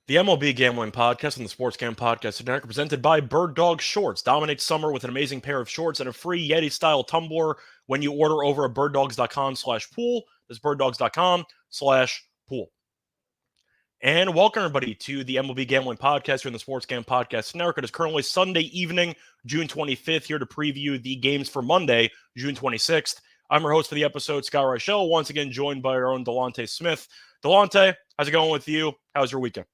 The MLB Gambling Podcast and the Sports Gam Podcast Network are presented by Birddogs Shorts. Dominate summer with an amazing pair of shorts and a free Yeti-style tumbler when you order over at birddogs.com/pool. That's birddogs.com/pool. And welcome, everybody, to the MLB Gambling Podcast here in the Sports Gam Podcast Network. It is currently Sunday evening, June 25th, here to preview the games for Monday, June 26th. I'm your host for the episode, Scott Reichel, once again joined by our own Delonte Smith. Delonte, how's it going with you? How's your weekend?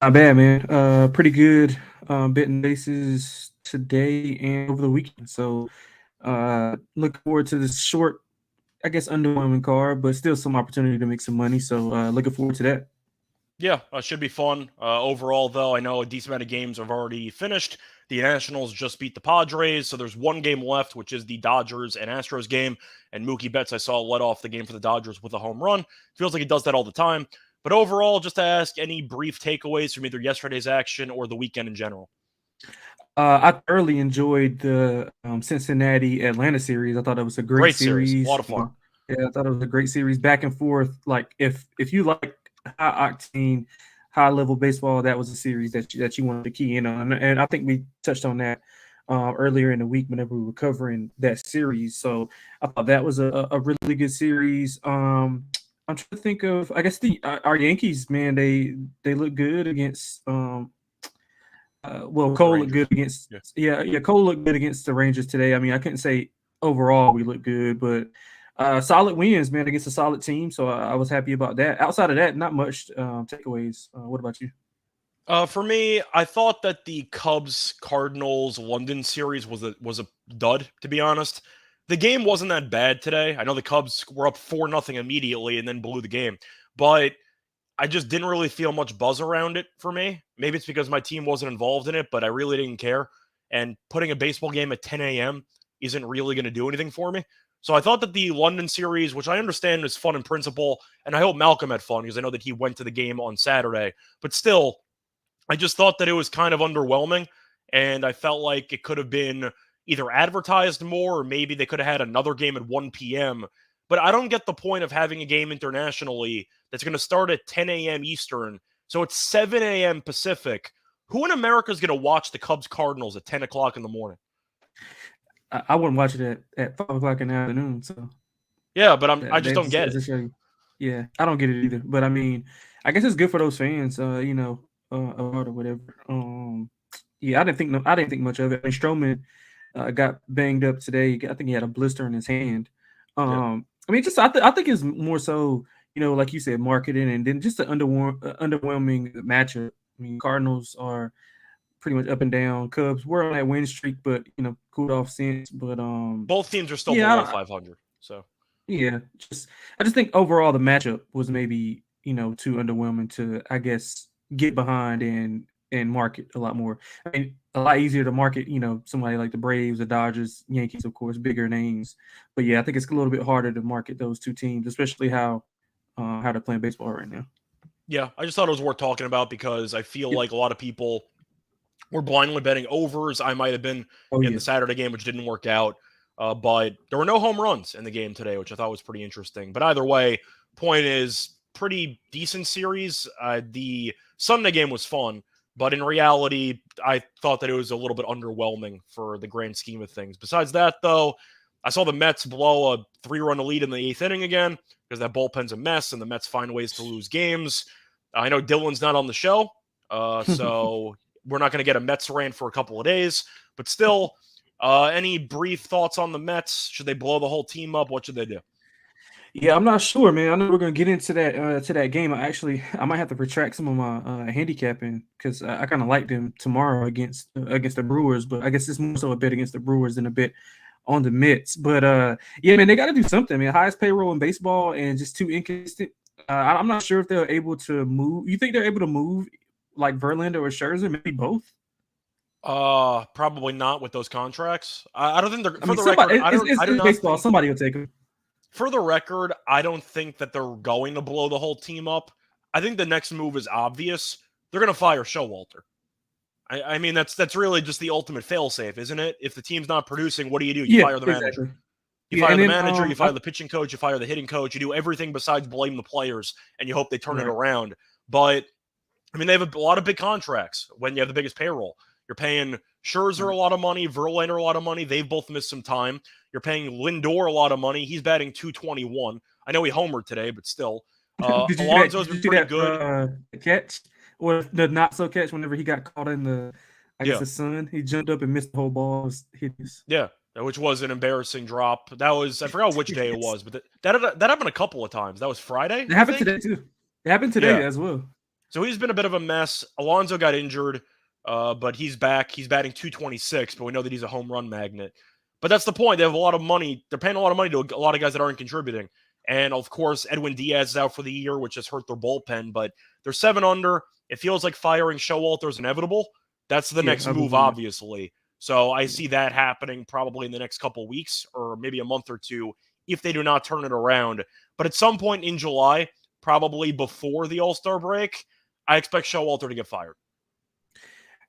Not bad, man. Pretty good. Betting bases today and over the weekend. So look forward to this short, I guess, underwhelming card, but still some opportunity to make some money. So looking forward to that. Yeah, should be fun. Overall, though, I know a decent amount of games have already finished. The Nationals just beat the Padres, so there's one game left, which is the Dodgers and Astros game. And Mookie Betts, I saw, led off the game for the Dodgers with a home run. Feels like he does that all the time. But overall, just to ask any brief takeaways from either yesterday's action or the weekend in general. I thoroughly enjoyed the Cincinnati-Atlanta series. I thought it was a great series. A lot of fun. Yeah, I thought it was a great series, back and forth. Like if you like high octane, high level baseball, that was a series that you wanted to key in on, and I think we touched on that earlier in the week whenever we were covering that series. So I thought that was a really good series. I'm trying to think of, I guess our Yankees, man, they look good against. Cole looked good against. Yeah, Cole looked good against the Rangers today. I mean, I couldn't say overall we look good, but solid wins, man, against a solid team. So I was happy about that. Outside of that, not much takeaways. What about you? For me, I thought that the Cubs-Cardinals London series was a dud, to be honest. The game wasn't that bad today. I know the Cubs were up 4-0 immediately and then blew the game. But I just didn't really feel much buzz around it for me. Maybe it's because my team wasn't involved in it, but I really didn't care. And putting a baseball game at 10 a.m. isn't really going to do anything for me. So I thought that the London series, which I understand is fun in principle, and I hope Malcolm had fun because I know that he went to the game on Saturday, but still, I just thought that it was kind of underwhelming, and I felt like it could have been either advertised more or maybe they could have had another game at 1 p.m. But I don't get the point of having a game internationally that's going to start at 10 a.m. Eastern, so it's 7 a.m. Pacific. Who in America is going to watch the Cubs-Cardinals at 10 o'clock in the morning? I wouldn't watch it at 5 o'clock in the afternoon. So yeah, but I just don't get it. Yeah, I don't get it either. But I mean, I guess it's good for those fans, or whatever. Yeah, I didn't think much of it. I mean, Stroman got banged up today. I think he had a blister in his hand. I mean, just I think it's more so, like you said, marketing, and then just an underwhelming matchup. I mean, Cardinals are pretty much up and down. Cubs were on that win streak, but cooled off since. But both teams are still below 500. So yeah, I just think overall the matchup was maybe too underwhelming to, I guess, get behind and market a lot more. I mean, a lot easier to market, somebody like the Braves, the Dodgers, Yankees, of course, bigger names. But yeah, I think it's a little bit harder to market those two teams, especially how they're playing baseball right now. Yeah, I just thought it was worth talking about because I feel like a lot of people were blindly betting overs. I might have been in the Saturday game, which didn't work out. But there were no home runs in the game today, which I thought was pretty interesting. But either way, point is, pretty decent series. The Sunday game was fun, but in reality, I thought that it was a little bit underwhelming for the grand scheme of things. Besides that, though, I saw the Mets blow a 3-run lead in the 8th inning again because that bullpen's a mess, and the Mets find ways to lose games. I know Dylan's not on the show, so we're not going to get a Mets rant for a couple of days, but still, any brief thoughts on the Mets? Should they blow the whole team up? What should they do? Yeah, I'm not sure, man. I know we're gonna get into that game. I might have to retract some of my handicapping because I kind of like them tomorrow against the Brewers, but I guess it's more so a bet against the Brewers than a bet on the Mets. But yeah, man, they got to do something. I mean, highest payroll in baseball and just too inconsistent. I'm not sure if they're able to move. You think they're able to move like Verlander or Scherzer? Maybe both. Probably not with those contracts. I don't think they're. For the record, I do not baseball. Somebody will take them. For the record, I don't think that they're going to blow the whole team up. I think the next move is obvious. They're going to fire Showalter. I mean, that's really just the ultimate failsafe, isn't it? If the team's not producing, what do? You fire the manager. Exactly. You fire the manager, you fire the pitching coach, you fire the hitting coach. You do everything besides blame the players, and you hope they turn it around. But I mean, they have a lot of big contracts when you have the biggest payroll. You're paying Scherzer a lot of money, Verlander a lot of money. They've both missed some time. You're paying Lindor a lot of money. He's batting 221. I know he homered today, but still. Did you see that? Alonso's Did been you see pretty that good. catch or the not so catch whenever he got caught in the, I guess Yeah. the sun? He jumped up and missed the whole ball. It was hideous. Yeah, which was an embarrassing drop. That was, I forgot which day it was, but that happened a couple of times. That was Friday, It I happened think. today too. It happened today Yeah. as well. So he's been a bit of a mess. Alonso got injured, but he's back. He's batting 226, but we know that he's a home run magnet. But that's the point. They have a lot of money. They're paying a lot of money to a lot of guys that aren't contributing. And of course, Edwin Diaz is out for the year, which has hurt their bullpen. But they're 7 under. It feels like firing Showalter is inevitable. That's the next I move, believe it. obviously. So I see that happening probably in the next couple weeks or maybe a month or two if they do not turn it around. But at some point in July, probably before the All-Star break, I expect Showalter to get fired.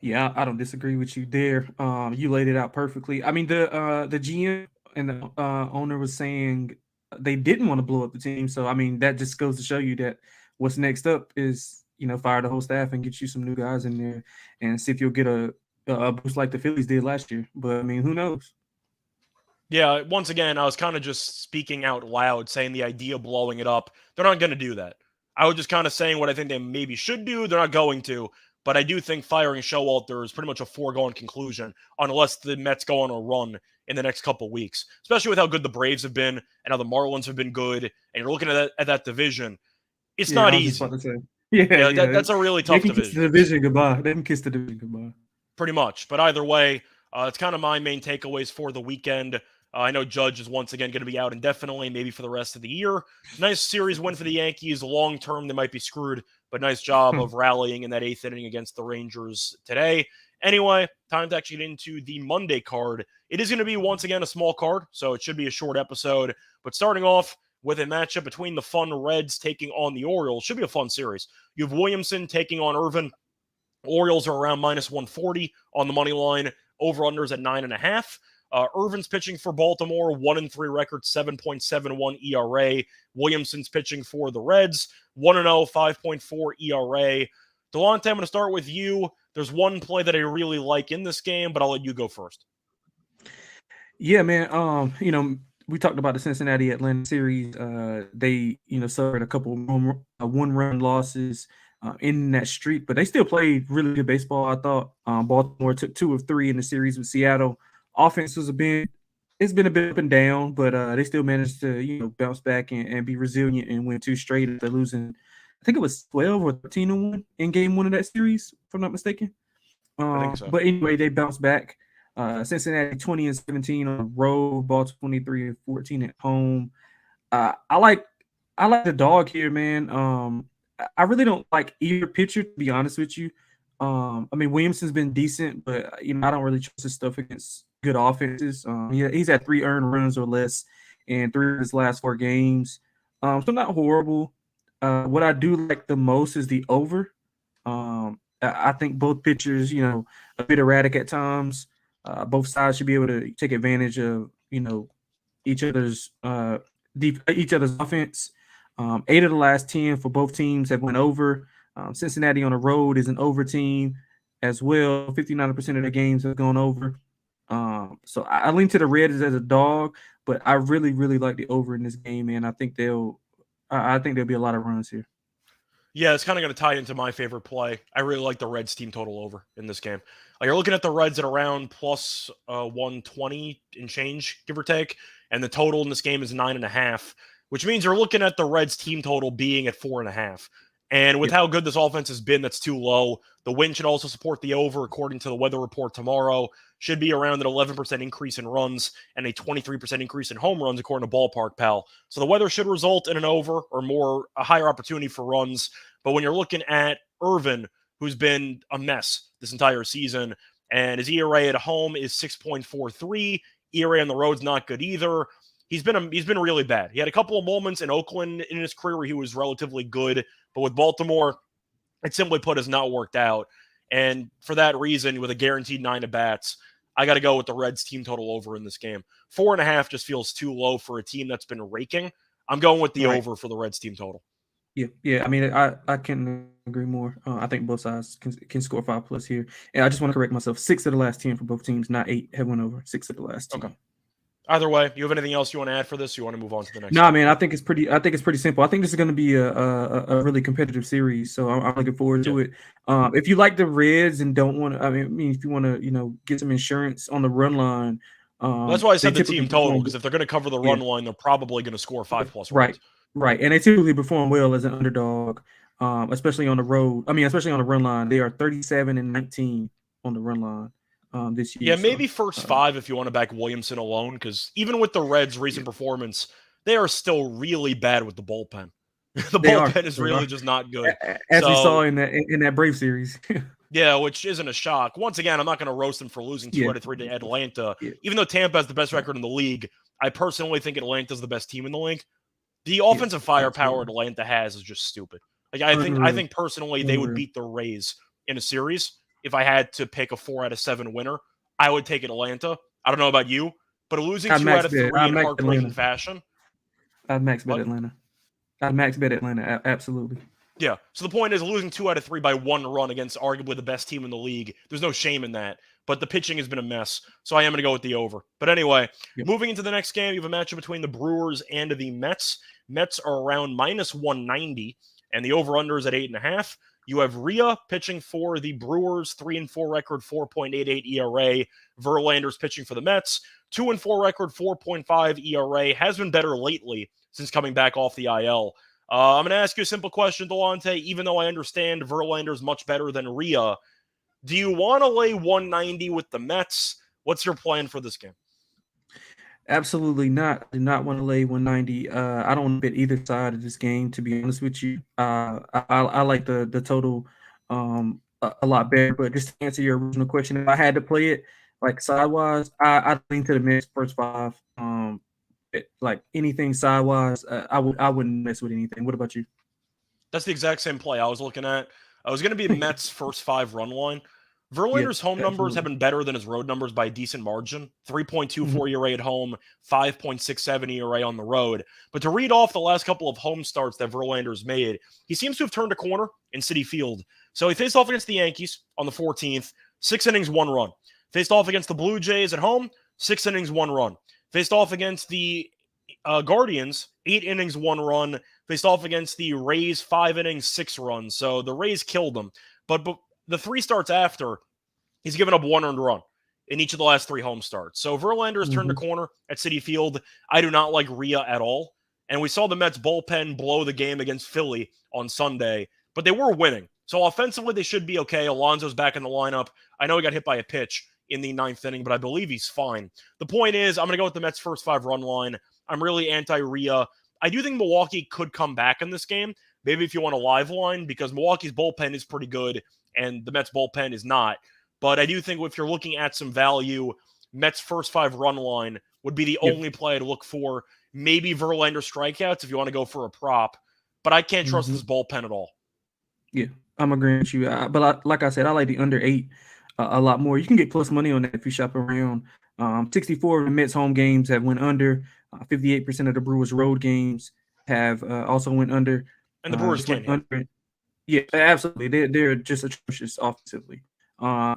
Yeah, I don't disagree with you there. You laid it out perfectly. I mean, the GM and the owner was saying they didn't want to blow up the team. So I mean, that just goes to show you that what's next up is fire the whole staff and get you some new guys in there and see if you'll get a boost like the Phillies did last year. But I mean, who knows? Yeah, once again, I was kind of just speaking out loud, saying the idea of blowing it up. They're not going to do that. I was just kind of saying what I think they maybe should do. They're not going to. But I do think firing Showalter is pretty much a foregone conclusion unless the Mets go on a run in the next couple weeks, especially with how good the Braves have been and how the Marlins have been good. And you're looking at that division. It's Yeah, not I was just about easy. to say. Yeah, Yeah, yeah. that's a really They tough can kiss the division. division goodbye. They can kiss the division goodbye. Pretty much. But either way, it's kind of my main takeaways for the weekend. I know Judge is once again going to be out indefinitely, maybe for the rest of the year. Nice series win for the Yankees. Long term, they might be screwed, but nice job of rallying in that 8th inning against the Rangers today. Anyway, time to actually get into the Monday card. It is going to be, once again, a small card, so it should be a short episode. But starting off with a matchup between the fun Reds taking on the Orioles. Should be a fun series. You have Williamson taking on Irvin. Orioles are around minus 140 on the money line. Over-unders at 9.5. Irvin's pitching for Baltimore, 1-3 record, 7.71 ERA. Williamson's pitching for the Reds, 1-0, 5.4 ERA. Delonte, I'm going to start with you. There's one play that I really like in this game, but I'll let you go first. Yeah, man. We talked about the Cincinnati Atlanta series. They, suffered a couple one-run losses in that streak, but they still played really good baseball. I thought Baltimore took 2 of 3 in the series with Seattle. Offense was it's been a bit up and down, but they still managed to bounce back and be resilient and win 2 straight after losing. I think it was 12 or 13-1 in game 1 of that series, if I'm not mistaken. I think so. But anyway, they bounced back. Cincinnati 20-17 on the road, Baltimore 23-14 at home. I like the dog here, man. I really don't like either pitcher, to be honest with you. I mean, Williamson's been decent, but I don't really trust his stuff against good offenses. He's had 3 earned runs or less in 3 of his last 4 games. So not horrible. What I do like the most is the over. I think both pitchers, a bit erratic at times. Both sides should be able to take advantage of, each other's offense. 8 of the last 10 for both teams have went over. Cincinnati on the road is an over team as well. 59% of the games have gone over. So I lean to the Reds as a dog, but I really, really like the over in this game, and I think there'll be a lot of runs here. Yeah, it's kind of going to tie into my favorite play. I really like the Reds team total over in this game. You're looking at the Reds at around plus 120 and change, give or take, and the total in this game is 9.5, which means you're looking at the Reds team total being at 4.5. And with how good this offense has been, that's too low. The wind should also support the over, according to the weather report tomorrow. Should be around an 11% increase in runs and a 23% increase in home runs, according to Ballpark Pal. So the weather should result in an over or a higher opportunity for runs. But when you're looking at Irvin, who's been a mess this entire season, and his ERA at home is 6.43, ERA on the road's not good either. He's been really bad. He had a couple of moments in Oakland in his career where he was relatively good, but with Baltimore, it simply put has not worked out. And for that reason, with a guaranteed 9 at-bats, I got to go with the Reds team total over in this game. 4.5 just feels too low for a team that's been raking. I'm going with the over for the Reds team total. Yeah. I mean, I can't agree more. I think both sides can score 5+ here. And I just want to correct myself. 6 of the last 10 for both teams, not 8, have went over. 6 of the last Okay. 10. Either way, you have anything else you want to add for this? Or you want to move on to the next Nah, game? man, I think it's pretty. I think it's pretty simple. I think this is going to be a really competitive series, so I'm looking forward Yeah. to it. If you like the Reds and don't want to, I mean, if you want to, get some insurance on the run line, Well, that's why I they said the typically team total, perform. because if they're going to cover the Yeah, run line, they're probably going to score 5+ right, runs. right, and they typically perform well as an underdog, especially on the road. I mean, especially on the run line. They are 37-19 on the run line this Yeah, year. So maybe first five if you want to back Williamson alone, because even with the Reds' yeah, recent performance, they are still really bad with the bullpen. The they are. bullpen is They are. really just not good. As we saw So, in that Brave series. yeah, which isn't a shock. Once again, I'm not going to roast them for losing two Yeah, out of three to Atlanta. yeah, Even though Tampa has the best record in the league, I personally think Atlanta's the best team in the league. The yeah, offensive firepower absolutely. Atlanta has is just stupid. Like I Unreal. think personally they would Unreal. beat the Rays in a series. If I had to pick a 4 out of 7 winner, I would take Atlanta. I don't know about you, but losing I'd two out max of bet. three I'd in max heartbreaking Atlanta. fashion. I'd max bet What? Atlanta. I'd max bet Atlanta. Absolutely. Yeah. So the point is losing 2 out of 3 by 1 run against arguably the best team in the league. There's no shame in that. But the pitching has been a mess. So I am going to go with the over. But anyway, Yep. moving into the next game, you have a matchup between the Brewers and the Mets. Mets are around -190, and the over-under is at 8.5. You have Rhea pitching for the Brewers, 3-4 record, 4.88 ERA. Verlander's pitching for the Mets, 2-4 record, 4.5 ERA. Has been better lately since coming back off the IL. I'm going to ask you a simple question, Delonte. Even though I understand Verlander's much better than Rhea, do you want to lay 190 with the Mets? What's your plan for this game? Absolutely not. I do not want to lay 190. I don't want to bet either side of this game, to be honest with you. I like the total a lot better. But just to answer your original question, if I had to play it like sidewise, I'd lean to the Mets first five. Like anything sidewise, I wouldn't mess with anything. What about you? That's the exact same play I was looking at. I was going to be Mets' first 5 run line. Yeah, Verlander's home numbers have absolutely. been better than his road numbers by a decent margin. Mhm. 3.24 ERA at home, 5.67 ERA on the road. But to read off the last couple of home starts that Verlander's made, he seems to have turned a corner in Citi Field. So he faced off against the Yankees on the 14th, 6 innings, 1 run. Faced off against the Blue Jays at home, 6 innings, 1 run. Faced off against the Guardians, 8 innings, 1 run. Faced off against the Rays, 5 innings, 6 runs. So the Rays killed him. But the 3 starts after, he's given up 1 earned run in each of the last 3 home starts. So Verlander has turned the Mhm. corner at Citi Field. I do not like Rhea at all. And we saw the Mets bullpen blow the game against Philly on Sunday, but they were winning. So offensively, they should be okay. Alonso's back in the lineup. I know he got hit by a pitch in the 9th inning, but I believe he's fine. The point is, I'm going to go with the Mets' first 5 run line. I'm really anti-Rhea. I do think Milwaukee could come back in this game. Maybe if you want a live line, because Milwaukee's bullpen is pretty good and the Mets bullpen is not. But I do think if you're looking at some value, Mets' first 5 run line would be the Yep. only play to look for. Maybe Verlander strikeouts if you want to go for a prop. But I can't trust Mhm. this bullpen at all. Yeah, I'm agreeing with you. Like I said, I like the under 8 a lot more. You can get plus money on that if you shop around. 64 of the Mets home games have went under. 58% of the Brewers road games have also went under. And the Brewers Just can't went hit. under. Yeah, absolutely. They're just atrocious offensively.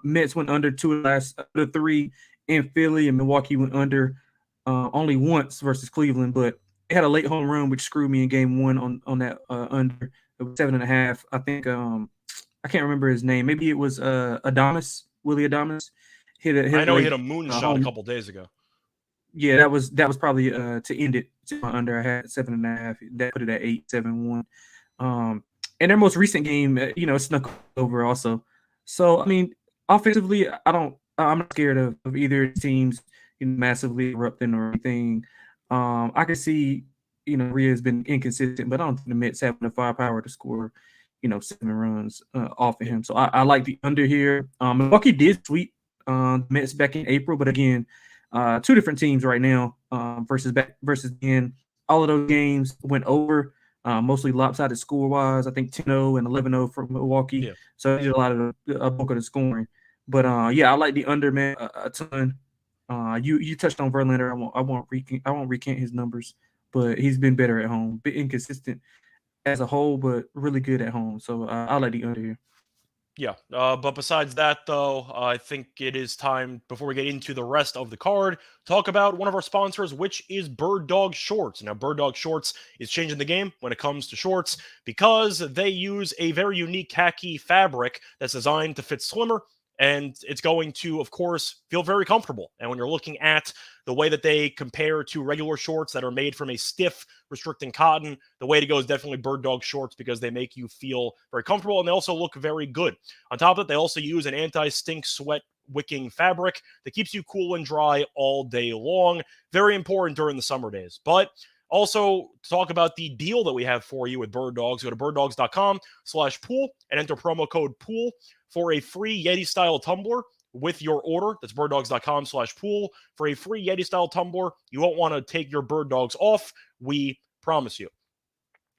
Mets went under 2 of the last 3 in Philly, and Milwaukee went under only once versus Cleveland, but they had a late home run which screwed me in game 1 on that under. It was 7.5. I think I can't remember his name. Maybe it was Willie Adamas. Hit I a know he hit late a moonshot a home. couple days ago. Yeah, that was probably to end it to my under. I had 7.5. That put it at 8-7-1. And their most recent game, snuck over also. So I mean, offensively, I'm not scared of either teams massively erupting or anything. I can see, Rhea has been inconsistent, but I don't think the Mets have the firepower to score, 7 runs off of Yeah. him. So I like the under here. Milwaukee did sweep the Mets back in April, but again, 2 different teams right now versus in all of those games went over. Mostly lopsided score-wise. I think 10-0 and 11-0 for Milwaukee. Yeah. So they did a bulk of the scoring. But yeah, I like the under, man, a ton. You touched on Verlander. I won't recant his numbers, but he's been better at home, bit inconsistent as a whole, but really good at home. So I'll let the under here. Yeah, but besides that, though, I think it is time, before we get into the rest of the card, talk about one of our sponsors, which is Birddog Shorts. Now, Birddog Shorts is changing the game when it comes to shorts because they use a very unique khaki fabric that's designed to fit slimmer, and it's going to, of course, feel very comfortable. And when you're looking at the way that they compare to regular shorts that are made from a stiff, restricting cotton, the way to go is definitely Birddog Shorts because they make you feel very comfortable and they also look very good. On top of it, they also use an anti-stink sweat wicking fabric that keeps you cool and dry all day long. Very important during the summer days. But also, to talk about the deal that we have for you with Birddogs, go to birddogs.com/pool and enter promo code POOL for a free Yeti-style tumbler with your order. That's birddogs.com/pool for a free Yeti-style tumbler. You won't want to take your Bird Dogs off. We promise you.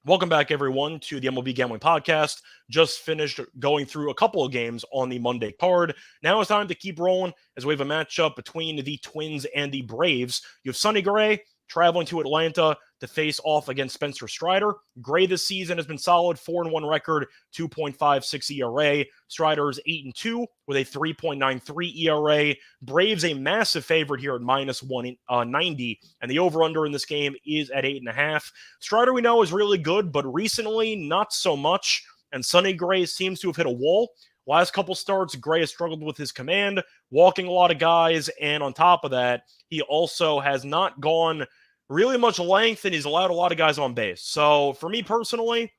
Welcome back, everyone, to the MLB Gambling Podcast. Just finished going through a couple of games on the Monday card. Now it's time to keep rolling as we have a matchup between the Twins and the Braves. You have Sonny Gray traveling to Atlanta to face off against Spencer Strider. Gray this season has been solid, 4-1 record, 2.56 ERA. Strider's 8-2 with a 3.93 ERA. Braves a massive favorite here at minus 190, and the over-under in this game is at 8.5. Strider, we know, is really good, but recently not so much, and Sonny Gray seems to have hit a wall. Last couple starts, Gray has struggled with his command, walking a lot of guys, and on top of that, he also has not gone really much length, and he's allowed a lot of guys on base. So for me personally,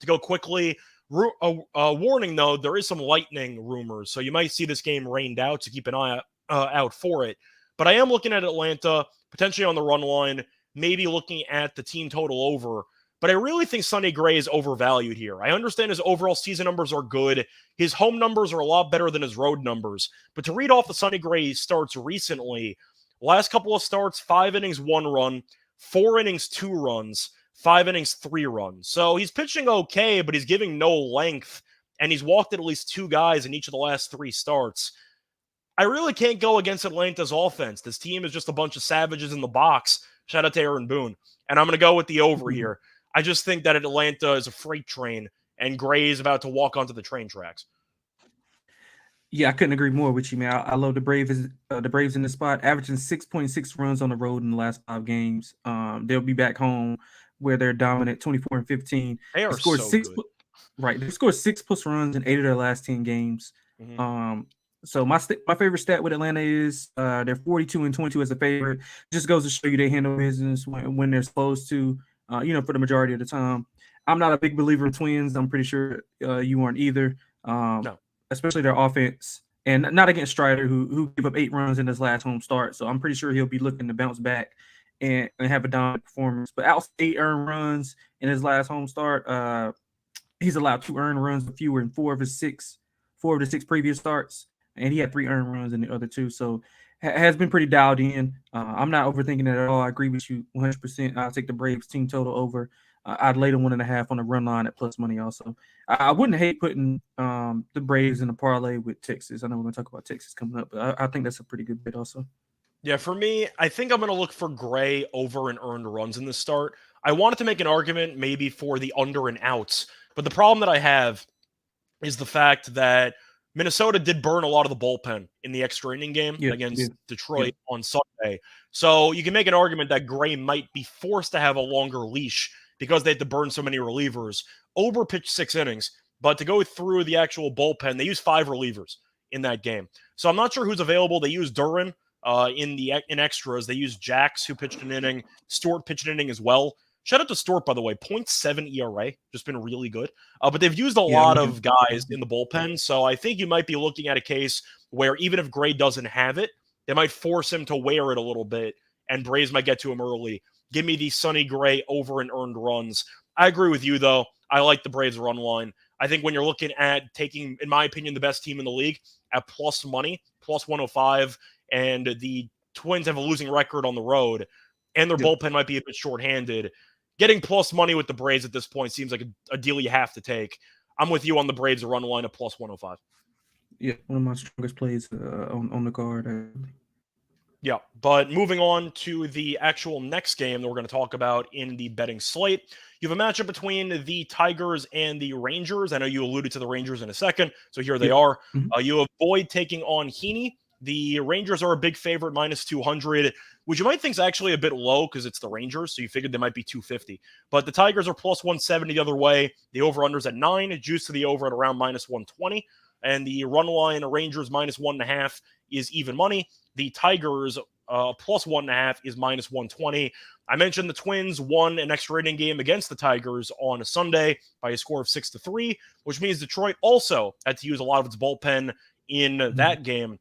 to go quickly, warning though, there is some lightning rumors, so you might see this game rained out, so keep an eye out for it. But I am looking at Atlanta, potentially on the run line, maybe looking at the team total over. But I really think Sonny Gray is overvalued here. I understand his overall season numbers are good. His home numbers are a lot better than his road numbers. But to read off the Sonny Gray starts recently, last couple of starts, 5 innings, 1 run, 4 innings, 2 runs, 5 innings, 3 runs. So he's pitching okay, but he's giving no length, and he's walked at least 2 guys in each of the last 3 starts. I really can't go against Atlanta's offense. This team is just a bunch of savages in the box. Shout out to Aaron Boone. And I'm going to go with the over here. I just think that Atlanta is a freight train, and Gray is about to walk onto the train tracks. Yeah, I couldn't agree more with you, man. I love the Braves. The Braves in the spot, averaging 6.6 runs on the road in the last 5 games. They'll be back home where they're dominant, 24-15. They are so good. Right, they scored 6+ runs in 8 of their last 10 games. Mm-hmm. So my favorite stat with Atlanta is they're 42-22 as a favorite. Just goes to show you they handle business when they're supposed to. For the majority of the time. I'm not a big believer in Twins. I'm pretty sure you aren't either. No. Especially their offense, and not against Strider, who gave up 8 runs in his last home start. So I'm pretty sure he'll be looking to bounce back and have a dominant performance. But out 8 earned runs in his last home start, he's allowed 2 earned runs fewer in 4 of the 6 previous starts, and he had 3 earned runs in the other 2. So has been pretty dialed in. I'm not overthinking it at all. I agree with you 100%. I'll take the Braves team total over. I'd lay the 1.5 on the run line at plus money also. I wouldn't hate putting the Braves in a parlay with Texas. I know we're going to talk about Texas coming up, but I think that's a pretty good bet also. Yeah, for me, I think I'm going to look for Gray over and earned runs in the start. I wanted to make an argument maybe for the under and outs, but the problem that I have is the fact that Minnesota did burn a lot of the bullpen in the extra inning game against Detroit on Sunday. So you can make an argument that Gray might be forced to have a longer leash because they had to burn so many relievers. Ober pitched 6 innings, but to go through the actual bullpen, they used 5 relievers in that game. So I'm not sure who's available. They used Duran in extras. They used Jax, who pitched an inning. Stewart pitched an inning as well. Shout out to Stewart, by the way, 0.7 ERA, just been really good. But they've used a lot of guys in the bullpen, so I think you might be looking at a case where even if Gray doesn't have it, they might force him to wear it a little bit, and Braves might get to him early. Give me the Sonny Gray over and earned runs. I agree with you, though. I like the Braves run line. I think when you're looking at taking, in my opinion, the best team in the league at plus money, plus 105, and the Twins have a losing record on the road, and their bullpen might be a bit shorthanded, getting plus money with the Braves at this point seems like a deal you have to take. I'm with you on the Braves run line at plus 105. Yeah, one of my strongest plays on the card. Yeah, but moving on to the actual next game that we're going to talk about in the betting slate, you have a matchup between the Tigers and the Rangers. I know you alluded to the Rangers in a second, so here they Yep. are. Mhm. You have Boyd taking on Heaney. The Rangers are a big favorite, minus 200, which you might think is actually a bit low because it's the Rangers, so you figured they might be 250. But the Tigers are plus 170 the other way. The over-under's at 9, juice to the over at around minus 120. And the run line, Rangers minus 1.5 is even money. The Tigers plus 1.5 is minus 120. I mentioned the Twins won an extra inning game against the Tigers on a Sunday by a score of 6-3, which means Detroit also had to use a lot of its bullpen in that game.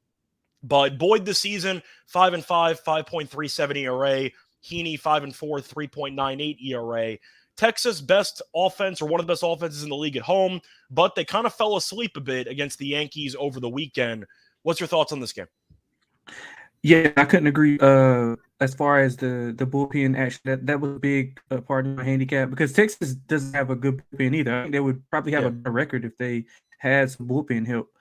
But Boyd this season, 5-5, 5.37 ERA. Heaney 5-4, 3.98 ERA. Texas best offense, or one of the best offenses in the league at home, but they kind of fell asleep a bit against the Yankees over the weekend. What's your thoughts on this game? Yeah, I couldn't agree. As far as the bullpen action, that was a big part of my handicap because Texas doesn't have a good bullpen either. I think they would probably have a record if they had some bullpen help.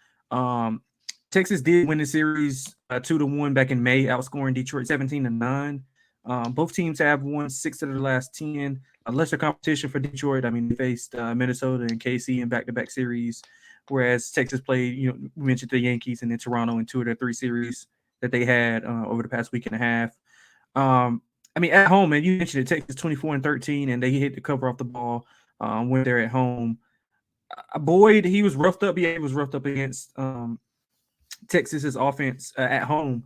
Texas did win the series 2-1 back in May, outscoring Detroit 17-9. Both teams have won 6 of their last 10. A lesser competition for Detroit. I mean, they faced Minnesota and KC in back-to-back series, whereas Texas played, we mentioned the Yankees and then Toronto in 2 of their 3 series that they had over the past week and a half. I mean, at home, man, you mentioned it, Texas 24-13, and they hit the cover off the ball when they're at home. Boyd, he was roughed up. Yeah, he was roughed up against Texas's offense at home.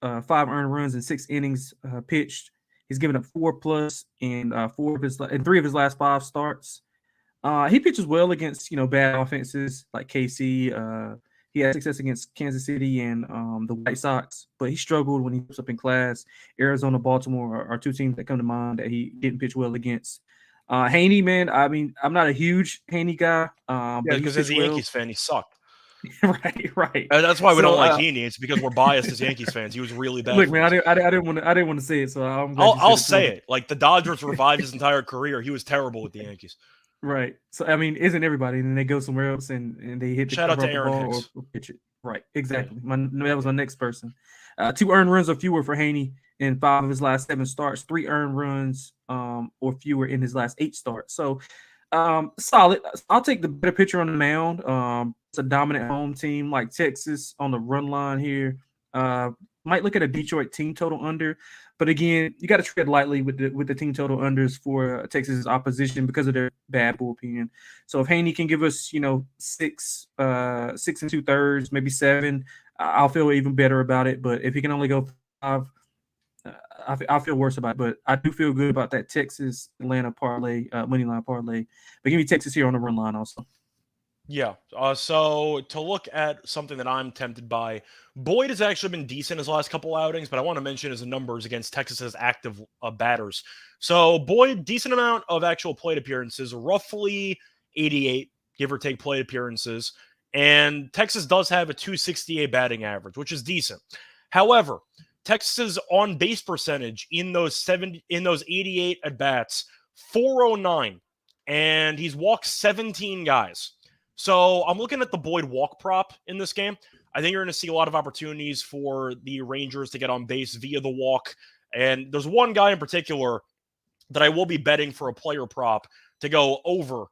5 earned runs in 6 innings pitched. He's given up 4+ in 3 of his last 5 starts. He pitches well against bad offenses like KC. He had success against Kansas City and the White Sox, but he struggled when he was up in class. Arizona, Baltimore are 2 teams that come to mind that he didn't pitch well against. Heaney, man, I mean, I'm not a huge Heaney guy. Yeah, but because as a Yankees fan, he sucked. right. That's why we don't like Heaney. It's because we're biased as Yankees fans. He was really bad. Look, man, I didn't want to say it, so I'll say it. Like the Dodgers revived his entire career. He was terrible with the Yankees. Right. So I mean, isn't everybody? And then they go somewhere else and they hit the shout out to the Aaron ball Hicks. or pitch it. Right. Exactly. That was my next person. 2 earned runs or fewer for Heaney in 5 of his last 7 starts. 3 earned runs or fewer in his last 8 starts. So solid. I'll take the better pitcher on the mound. It's a dominant home team like Texas on the run line here. Might look at a Detroit team total under, but again, you got to tread lightly with the team total unders for Texas's opposition because of their bad bullpen. So if Heaney can give us 6 and 2/3, maybe 7, I'll feel even better about it. But if he can only go 5, I feel worse about it. But I do feel good about that Texas Atlanta parlay, money line parlay. But give me Texas here on the run line also. Yeah. So to look at something that I'm tempted by, Boyd has actually been decent his last couple outings, but I want to mention his numbers against Texas's active batters. So Boyd, decent amount of actual plate appearances, roughly 88, give or take plate appearances. And Texas does have a 268 batting average, which is decent. However, Texas's on base percentage in those 88 at bats, 409, and he's walked 17 guys. So I'm looking at the Boyd walk prop in this game. I think you're going to see a lot of opportunities for the Rangers to get on base via the walk. And there's one guy in particular that I will be betting for a player prop to go over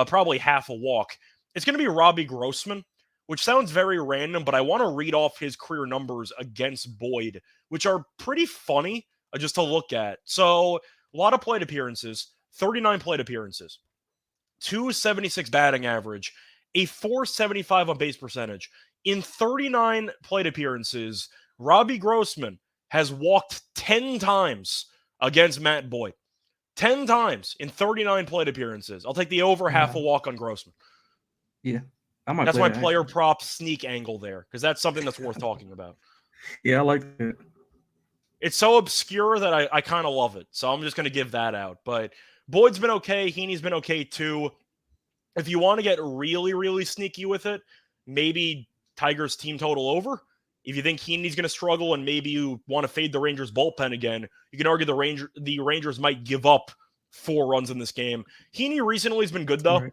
probably half a walk. It's going to be Robbie Grossman, which sounds very random, but I want to read off his career numbers against Boyd, which are pretty funny just to look at. So a lot of plate appearances, 39 plate appearances, 276 batting average, a 475 on base percentage. In 39 plate appearances, Robbie Grossman has walked 10 times against Matt Boyd. 10 times in 39 plate appearances. I'll take the over half a walk on Grossman. Yeah. That's my player prop sneak angle there, because that's something that's worth talking about. Yeah, I like it. It's so obscure that I kind of love it. So I'm just going to give that out. But Boyd's been okay. Heaney's been okay too. If you want to get really, really sneaky with it, maybe Tigers team total over. If you think Heaney's going to struggle and maybe you want to fade the Rangers bullpen again, you can argue the Rangers might give up 4 runs in this game. Heaney recently has been good, though. Right.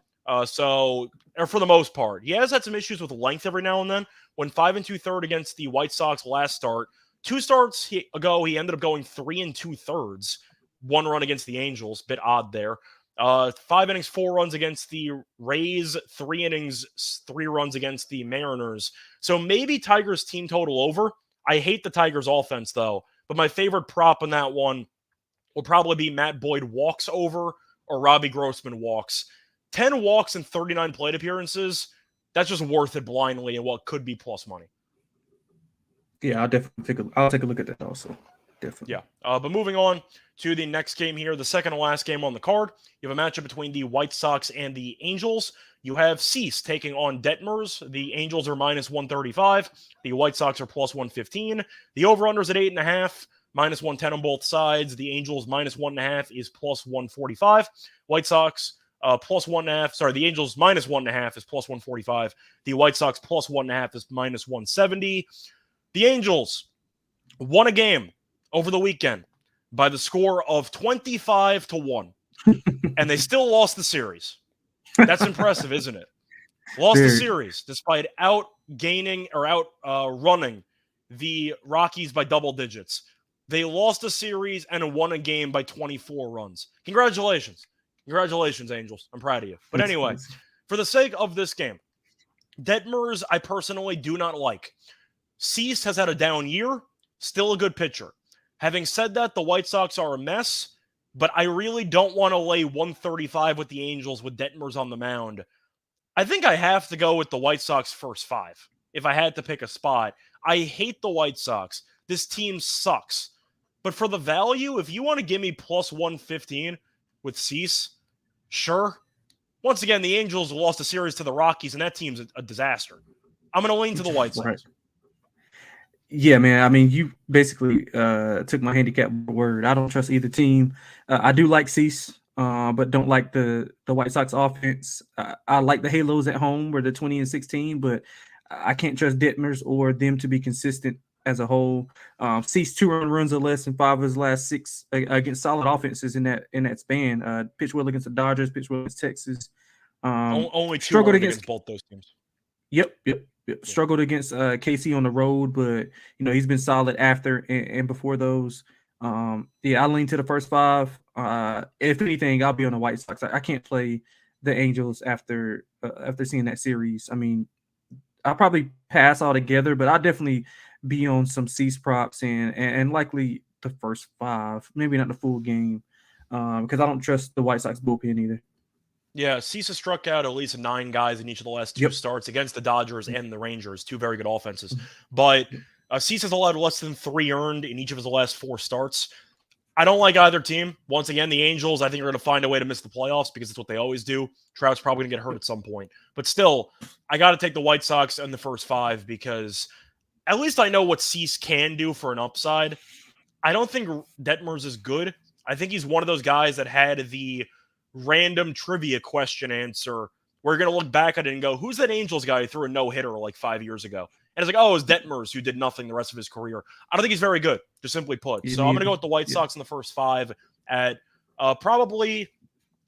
Or for the most part. He has had some issues with length every now and then. When 5 2/3 against the White Sox last start, 2 starts ago, he ended up going 3 2/3, 1 run against the Angels, bit odd there. 5 innings, 4 runs against the Rays, 3 innings, 3 runs against the Mariners. So maybe Tigers team total over. I hate the Tigers offense though, but my favorite prop in that one will probably be Matt Boyd walks over or Robbie Grossman walks. 10 walks and 39 plate appearances. That's just worth it blindly in what could be plus money. Yeah, I'll definitely take a look at that also. Definitely. Yeah. But moving on to the next game here, the second to last game on the card, you have a matchup between the White Sox and the Angels. You have Cease taking on Detmers. The Angels are minus 135. The White Sox are plus 115. The over-under's at 8.5, minus 110 on both sides. The Angels minus 1.5 is plus 145. White Sox plus 1.5. Sorry, the Angels minus 1.5 is plus 145. The White Sox plus 1.5 is minus 170. The Angels won a game over the weekend by the score of 25-1, and they still lost the series. That's impressive, isn't it? Lost the series despite running the Rockies by double digits. They lost a series and won a game by 24 runs. Congratulations. Congratulations, Angels. I'm proud of you. But anyway, for the sake of this game, Detmers, I personally do not like. Cease has had a down year, still a good pitcher. Having said that, the White Sox are a mess, but I really don't want to lay 135 with the Angels with Detmers on the mound. I think I have to go with the White Sox first 5 if I had to pick a spot. I hate the White Sox. This team sucks. But for the value, if you want to give me plus 115 with Cease, sure. Once again, the Angels lost a series to the Rockies, and that team's a disaster. I'm going to lean to the White Sox. Right. Yeah, man. I mean, you basically took my handicap word. I don't trust either team. I do like Cease, but don't like the White Sox offense. I like the Halos at home where they're 20-16, but I can't trust Detmers or them to be consistent as a whole. Cease 2 runs or less in 5 of his last 6 against solid offenses in that span. Pitched well against the Dodgers, pitched well against Texas. Only 2 struggled against both those teams. Yep. Struggled against KC on the road, but he's been solid after and before those. I lean to the first 5. If anything, I'll be on the White Sox. I can't play the Angels after seeing that series. I mean, I'll probably pass altogether, but I'll definitely be on some Cease props and likely the first 5, maybe not the full game, because I don't trust the White Sox bullpen either. Yeah, Cease has struck out at least 9 guys in each of the last 2 starts against the Dodgers and the Rangers, 2 very good offenses. But Cease has allowed less than 3 earned in each of his last 4 starts. I don't like either team. Once again, the Angels, I think, are going to find a way to miss the playoffs because it's what they always do. Trout's probably going to get hurt at some point. But still, I got to take the White Sox in the first 5 because at least I know what Cease can do for an upside. I don't think Detmers is good. I think he's one of those guys that had the random trivia question answer. We're going to look back at it and go, who's that Angels guy who threw a no-hitter like 5 years ago? And it's like, oh, it's Detmers who did nothing the rest of his career. I don't think he's very good, just simply put. So I'm going to go with the White Sox in the first 5 at probably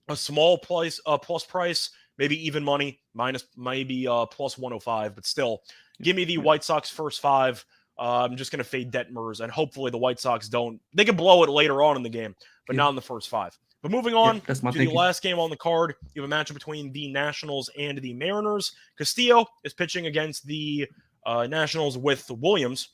a small plus price, maybe even money, minus maybe plus 105, but still, give me the White Sox first 5. I'm just going to fade Detmers, and hopefully the White Sox don't. They can blow it later on in the game, but not in the first 5. But moving on to the last game on the card, you have a matchup between the Nationals and the Mariners. Castillo is pitching against the Nationals with Williams.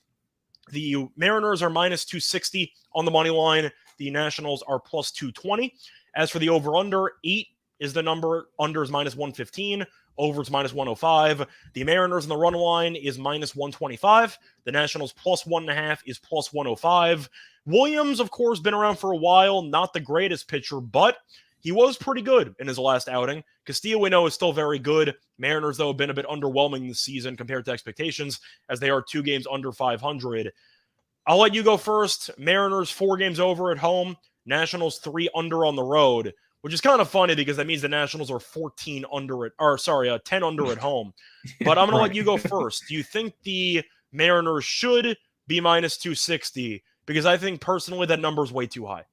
The Mariners are minus 260 on the money line. The Nationals are plus 220. As for the over-under, 8 is the number. Under is minus 115. Over is minus 105. The Mariners in the run line is minus 125. The Nationals plus 1.5 is plus 105. Williams, of course, been around for a while. Not the greatest pitcher, but he was pretty good in his last outing. Castillo, we know, is still very good. Mariners, though, have been a bit underwhelming this season compared to expectations, as they are 2 games under 500. I'll let you go first. Mariners 4 games over at home. Nationals 3 under on the road, which is kind of funny because that means the Nationals are 10 under at home. But I'm going to let you go first. Do you think the Mariners should be minus 260? Because I think personally that number is way too high.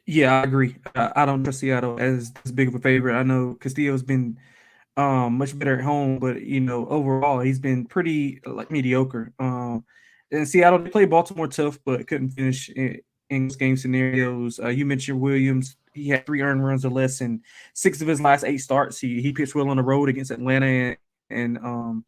Yeah, I agree. I don't trust Seattle as big of a favorite. I know Castillo's been much better at home, but overall he's been pretty mediocre. in Seattle, they played Baltimore tough, but couldn't finish in game scenarios. You mentioned Williams. He had 3 earned runs or less in 6 of his last 8 starts. He pitched well on the road against Atlanta and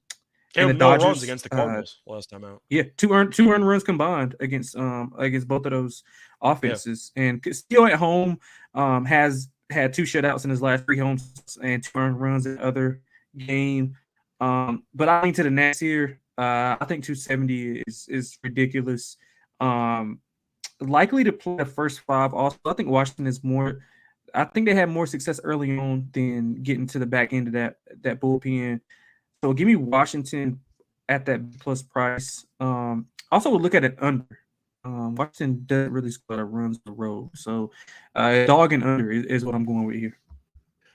Gave the him no runs Dodgers. against the Cardinals last time out. Yeah, 2 earned runs combined against both of those offenses. Yeah. And still at home, has had 2 shutouts in his last 3 homes and 2 earned runs in the other game. But I think to the Nats here, I think 270 is ridiculous. Likely to play the first 5. Also, I think Washington is more. I think they had more success early on than getting to the back end of that bullpen. So give me Washington at that plus price. Also, we'll look at it under. Washington doesn't really score a lot of runs on the road. So dog and under is what I'm going with here.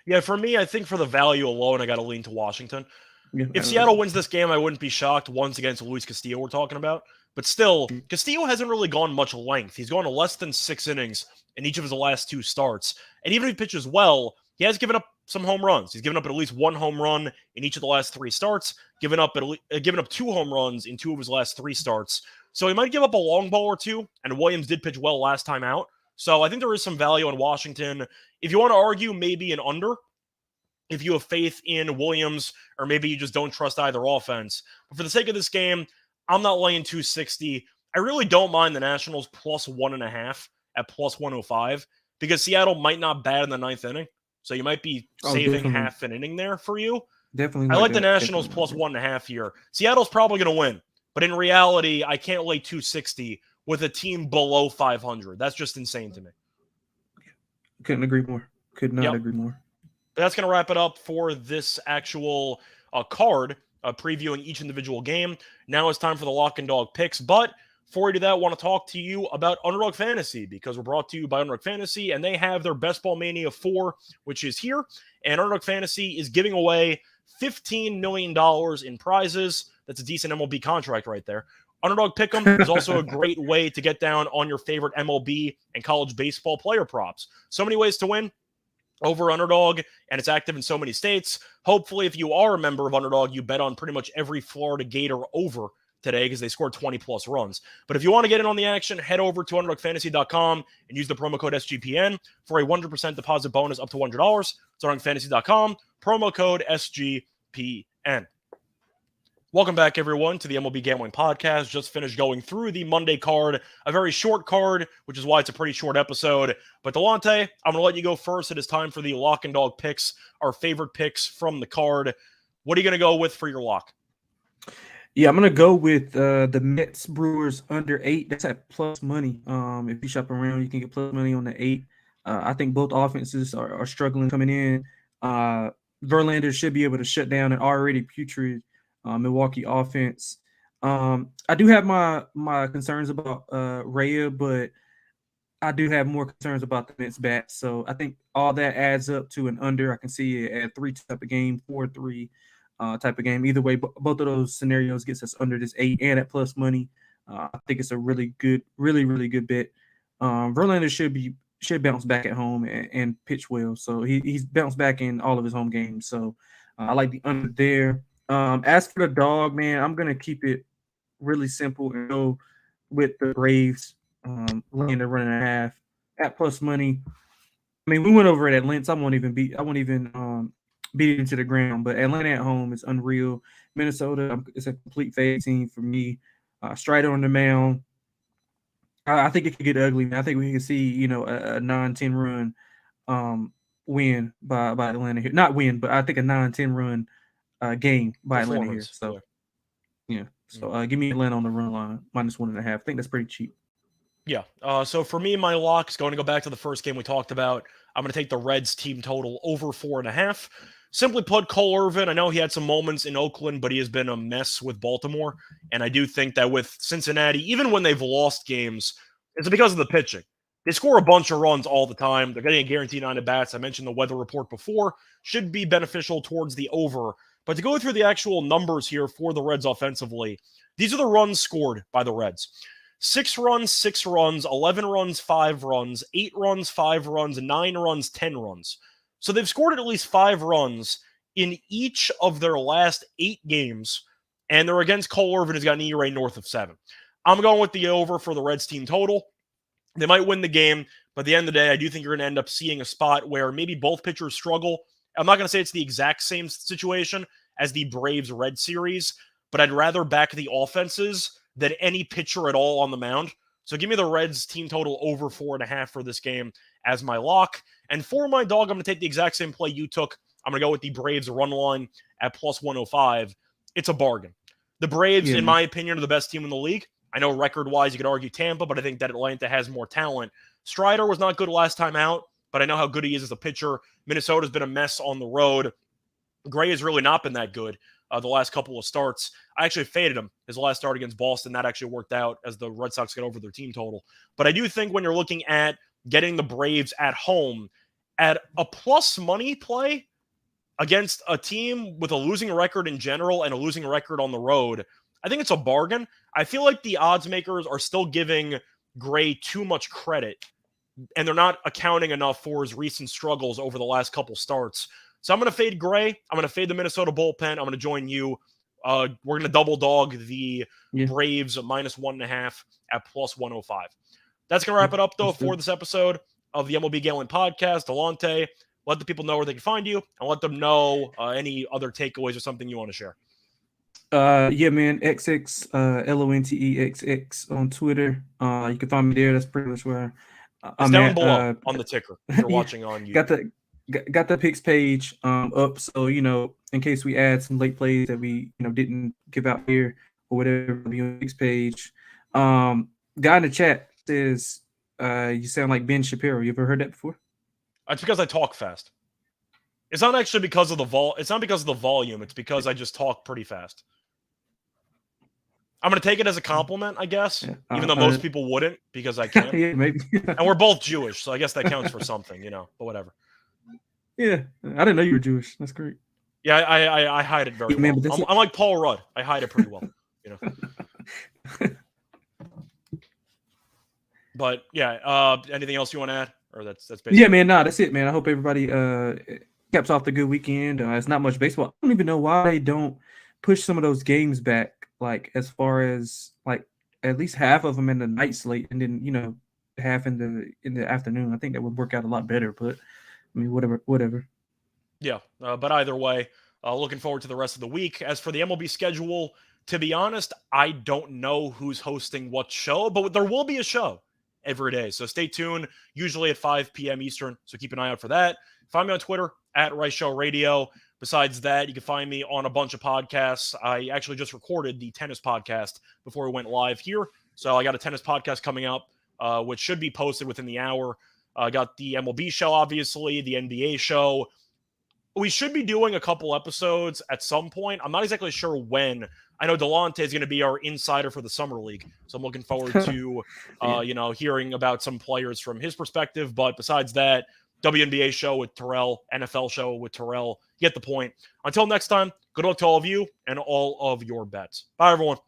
Yeah, for me, I think for the value alone, I got to lean to Washington. Yeah, if Seattle wins this game, I wouldn't be shocked. Once against Luis Castillo we're talking about. But still, Castillo hasn't really gone much length. He's gone to less than 6 innings in each of his last 2 starts. And even if he pitches well, he has given up some home runs. He's given up at least 1 home run in each of the last 3 starts, given up 2 home runs in 2 of his last 3 starts. So he might give up a long ball or 2, and Williams did pitch well last time out. So I think there is some value in Washington. If you want to argue maybe an under, if you have faith in Williams, or maybe you just don't trust either offense. But for the sake of this game, I'm not laying 260. I really don't mind the Nationals plus 1.5 at plus 105 because Seattle might not bat in the 9th inning. So you might be saving half an inning there for you. Definitely. I like the Nationals plus 1.5 here. Seattle's probably going to win. But in reality, I can't lay 260 with a team below 500. That's just insane to me. Couldn't agree more. Could not agree more. That's going to wrap it up for this actual card, previewing each individual game. Now it's time for the Lock and Dog picks. But before we do that, I want to talk to you about Underdog Fantasy because we're brought to you by Underdog Fantasy, and they have their Best Ball Mania 4, which is here. And Underdog Fantasy is giving away $15 million in prizes. That's a decent MLB contract right there. Underdog Pick'em is also a great way to get down on your favorite MLB and college baseball player props. So many ways to win over Underdog, and it's active in so many states. Hopefully, if you are a member of Underdog, you bet on pretty much every Florida Gator over today because they scored 20-plus runs. But if you want to get in on the action, head over to UnderdogFantasy.com and use the promo code SGPN for a 100% deposit bonus up to $100. It's UnderdogFantasy.com, promo code SGPN. Welcome back, everyone, to the MLB Gambling Podcast. Just finished going through the Monday card, a very short card, which is why it's a pretty short episode. But Delonte, I'm going to let you go first. It is time for the Lock and Dog picks, our favorite picks from the card. What are you going to go with for your lock? Yeah, I'm going to go with the Mets Brewers under 8. That's at plus money. If you shop around, you can get plus money on the 8. I think both offenses are struggling coming in. Verlander should be able to shut down an already putrid Milwaukee offense. I do have my concerns about Rhea, but I do have more concerns about the Mets bats. So I think all that adds up to an under. I can see it at 3 type of game, 4-3 type of game. Either way, both of those scenarios gets us under this 8 and at plus money. I think it's a really good bet. Verlander should bounce back at home and pitch well. So he's bounced back in all of his home games. So I like the under there. As for the dog, man, I'm gonna keep it really simple and go with the Braves laying the 1.5 at plus money. I mean, we went over it at Lentz. I won't even beat it into the ground. But Atlanta at home is unreal. Minnesota, it's a complete fade team for me. Strider on the mound. I think it could get ugly. I think we can see, a 9-10 run win by Atlanta here. Not win, but I think a 9-10 run game by Atlanta here. So, yeah. So give me Atlanta on the run line, minus 1.5. I think that's pretty cheap. Yeah. So for me, my lock is going to go back to the first game we talked about. I'm going to take the Reds team total over 4.5. Simply put, Cole Irvin, I know he had some moments in Oakland, but he has been a mess with Baltimore. And I do think that with Cincinnati, even when they've lost games, it's because of the pitching. They score a bunch of runs all the time. They're getting a guaranteed 9 at-bats. I mentioned the weather report before. Should be beneficial towards the over. But to go through the actual numbers here for the Reds offensively, these are the runs scored by the Reds. 6 runs, 6 runs, 11 runs, 5 runs, 8 runs, 5 runs, 9 runs, 10 runs. So they've scored at least 5 runs in each of their last 8 games, and they're against Cole Irvin, who's got an ERA north of 7. I'm going with the over for the Reds team total. They might win the game, but at the end of the day, I do think you're going to end up seeing a spot where maybe both pitchers struggle. I'm not going to say it's the exact same situation as the Braves-Red series, but I'd rather back the offenses than any pitcher at all on the mound. So give me the Reds team total over 4.5 for this game as my lock. And for my dog, I'm going to take the exact same play you took. I'm going to go with the Braves run line at plus 105. It's a bargain. The Braves, in my opinion, are the best team in the league. I know record-wise you could argue Tampa, but I think that Atlanta has more talent. Strider was not good last time out, but I know how good he is as a pitcher. Minnesota's been a mess on the road. Gray has really not been that good the last couple of starts. I actually faded him his last start against Boston. That actually worked out as the Red Sox got over their team total. But I do think when you're looking at getting the Braves at home at a plus money play against a team with a losing record in general and a losing record on the road, I think it's a bargain. I feel like the odds makers are still giving Gray too much credit, and they're not accounting enough for his recent struggles over the last couple starts. So I'm going to fade Gray. I'm going to fade the Minnesota bullpen. I'm going to join you. We're going to double dog the Braves minus 1.5 at plus 105. That's going to wrap it up, though, for this episode of the MLB Gambling Podcast. Delonte, let the people know where they can find you, and let them know any other takeaways or something you want to share. Yeah, man. XX LONTEXX on Twitter. You can find me there. That's pretty much where it's down below on the ticker if you're watching on YouTube. Got the picks page up, so in case we add some late plays that we didn't give out here or whatever, be on the picks page. Guy in the chat says you sound like Ben Shapiro. You ever heard that before? It's because I talk fast. It's not actually because of the It's not because of the volume. It's because I just talk pretty fast. I'm going to take it as a compliment, I guess, even though most people wouldn't, because I can't. Yeah, maybe. And we're both Jewish, so I guess that counts for something, but whatever. Yeah, I didn't know you were Jewish. That's great. Yeah, I hide it very well. I'm like Paul Rudd. I hide it pretty well, But yeah, anything else you want to add? Or that's basically. Yeah, man. That's it, man. I hope everybody caps off the good weekend. It's not much baseball. I don't even know why they don't push some of those games back. Like as far as like at least half of them in the night slate, and then half in the afternoon. I think that would work out a lot better. But I mean, whatever. Yeah, but either way, looking forward to the rest of the week. As for the MLB schedule, to be honest, I don't know who's hosting what show, but there will be a show every day. So stay tuned, usually at 5 p.m. Eastern. So keep an eye out for that. Find me on Twitter at Rice Show Radio. Besides that, you can find me on a bunch of podcasts. I actually just recorded the tennis podcast before we went live here. So I got a tennis podcast coming up, which should be posted within the hour. I got the MLB show, obviously, the NBA show. We should be doing a couple episodes at some point. I'm not exactly sure when. I know Delonte is going to be our insider for the Summer League. So I'm looking forward to, hearing about some players from his perspective. But besides that, WNBA show with Terrell, NFL show with Terrell. Get the point. Until next time, good luck to all of you and all of your bets. Bye, everyone.